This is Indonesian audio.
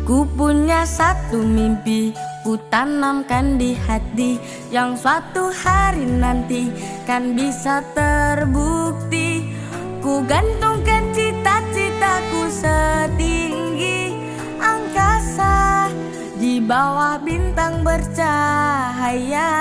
Ku punya satu mimpi, ku tanamkan di hati, yang suatu hari nanti kan bisa terbukti. Ku gantungkan cita-citaku setinggi angkasa, di bawah bintang bercahaya.